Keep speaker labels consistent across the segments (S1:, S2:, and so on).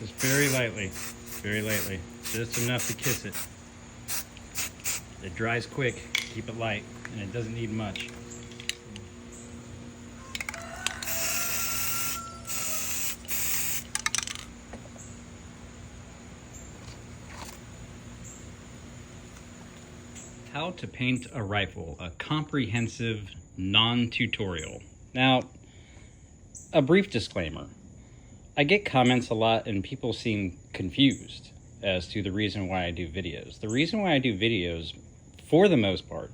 S1: Just very lightly, just enough to kiss it. It dries quick, keep it light, and it doesn't need much. How to paint a rifle, a comprehensive non-tutorial. Now, a brief disclaimer. I get comments a lot and people seem confused as to the reason why I do videos. The reason why I do videos, for the most part,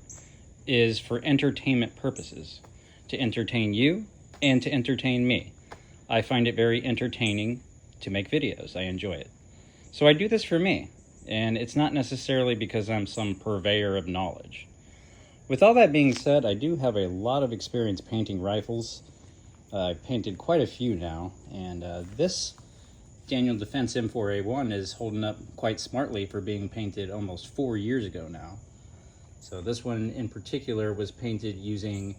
S1: is for entertainment purposes. To entertain you and to entertain me. I find it very entertaining to make videos. I enjoy it. So I do this for me. And it's not necessarily because I'm some purveyor of knowledge. With all that being said, I do have a lot of experience painting rifles. I've painted quite a few now, and this Daniel Defense M4A1 is holding up quite smartly for being painted almost 4 years ago now. So this one in particular was painted using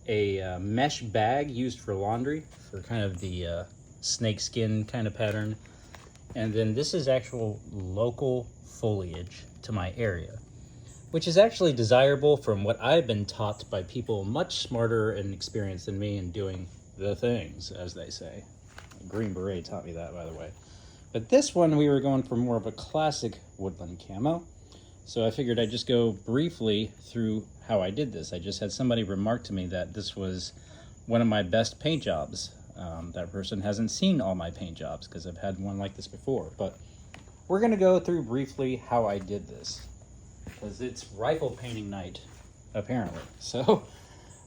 S1: a mesh bag used for laundry, for kind of the snakeskin kind of pattern. And then this is actual local foliage to my area, which is actually desirable from what I've been taught by people much smarter and experienced than me in doing the things, as they say. A Green Beret taught me that, by the way. But this one, we were going for more of a classic woodland camo. So I figured I'd just go briefly through how I did this. I just had somebody remark to me that this was one of my best paint jobs. That person hasn't seen all my paint jobs because I've had one like this before, but we're going to go through briefly how I did this because it's rifle painting night, apparently. So,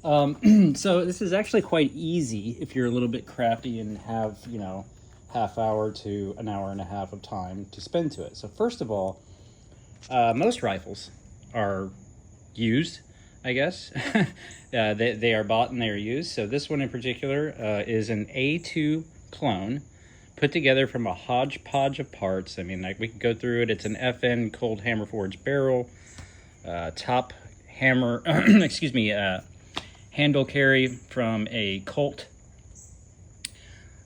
S1: so this is actually quite easy if you're a little bit crafty and have, you know, half hour to an hour and a half of time to spend to it. So first of all, most rifles are used, I guess. They are bought and they are used. So this one in particular is an A2 clone put together from a hodgepodge of parts. I mean, like, we could go through it. It's an FN cold hammer forged barrel, top hammer, excuse me, handle carry from a Colt.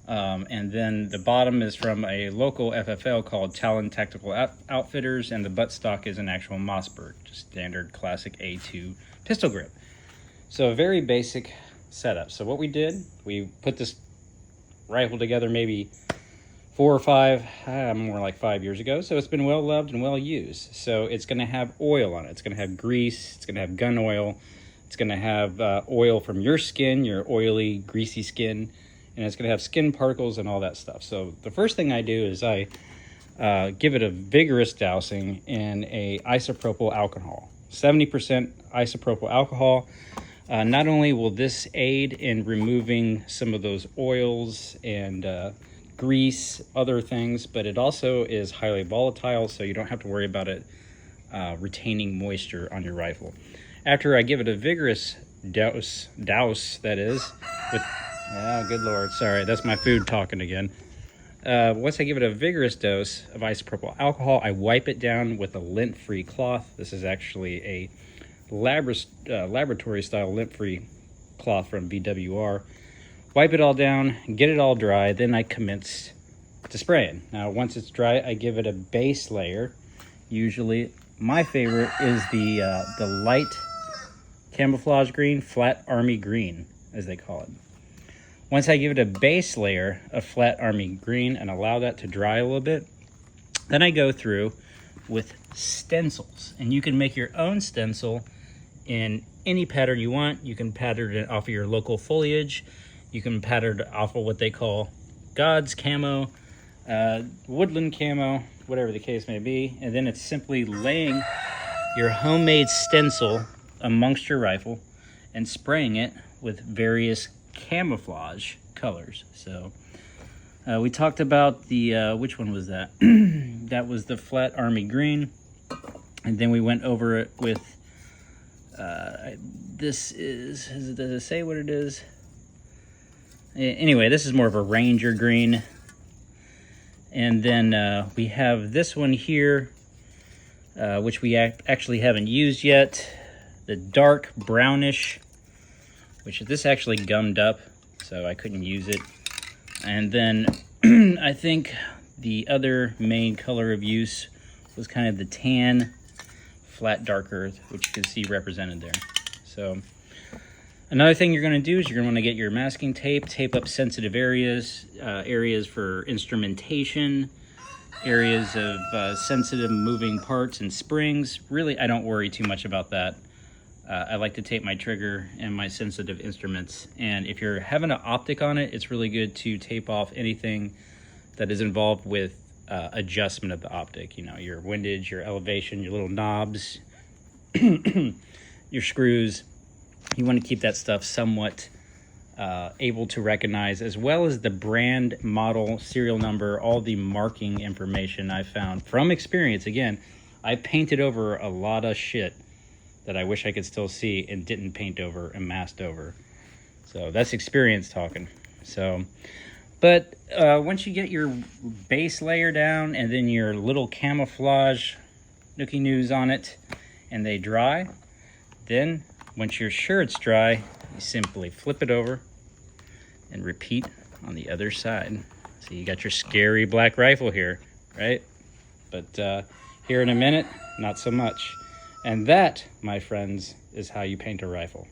S1: And then the bottom is from a local FFL called Talon Tactical Outfitters, and the buttstock is an actual Mossberg, just standard classic A2 pistol grip. So a very basic setup. So what we did, we put this rifle together maybe 4 or 5, more like 5 years ago. So it's been well loved and well used. So it's going to have oil on it. It's going to have grease. It's going to have gun oil. It's going to have oil from your skin, your oily, greasy skin. And it's going to have skin particles and all that stuff. So the first thing I do is I give it a vigorous dousing in a isopropyl alcohol. 70% isopropyl alcohol. Not only will this aid in removing some of those oils and grease, other things, but it also is highly volatile, so you don't have to worry about it retaining moisture on your rifle. After I give it a vigorous douse that is, with, oh, good Lord, sorry, that's my food talking again. Once I give it a vigorous dose of isopropyl alcohol, I wipe it down with a lint-free cloth. This is actually a laboratory-style lint-free cloth from VWR. Wipe it all down, get it all dry, then I commence to spraying. Now, once it's dry, I give it a base layer. Usually, my favorite is the light camouflage green, flat army green, as they call it. Once I give it a base layer of flat army green and allow that to dry a little bit, then I go through with stencils. And you can make your own stencil in any pattern you want. You can pattern it off of your local foliage. You can pattern it off of what they call God's camo, woodland camo, whatever the case may be. And then it's simply laying your homemade stencil amongst your rifle and spraying it with various camouflage colors. So we talked about the which one was that? That was the flat army green, and then we went over it with this is does it say what it is? Anyway, this is more of a ranger green, and then we have this one here, which we actually haven't used yet, the dark brownish, which this actually gummed up, so I couldn't use it. And then I think The other main color of use was kind of the tan, flat dark earth, which you can see represented there. So another thing you're going to do is you're going to want to get your masking tape, tape up sensitive areas, areas for instrumentation, areas of sensitive moving parts and springs. Really, I don't worry too much about that. I like to tape my trigger and my sensitive instruments. And if you're having an optic on it, it's really good to tape off anything that is involved with adjustment of the optic. You know, your windage, your elevation, your little knobs, your screws. You want to keep that stuff somewhat able to recognize, as well as the brand, model, serial number, all the marking information I found from experience. Again, I painted over a lot of shit that I wish I could still see and didn't paint over and masked over. So that's experience talking. So, but once you get your base layer down and then your little camouflage nookie noos on it and they dry, then once you're sure it's dry, you simply flip it over and repeat on the other side. So you got your scary black rifle here, right? But here in a minute, not so much. And that, my friends, is how you paint a rifle.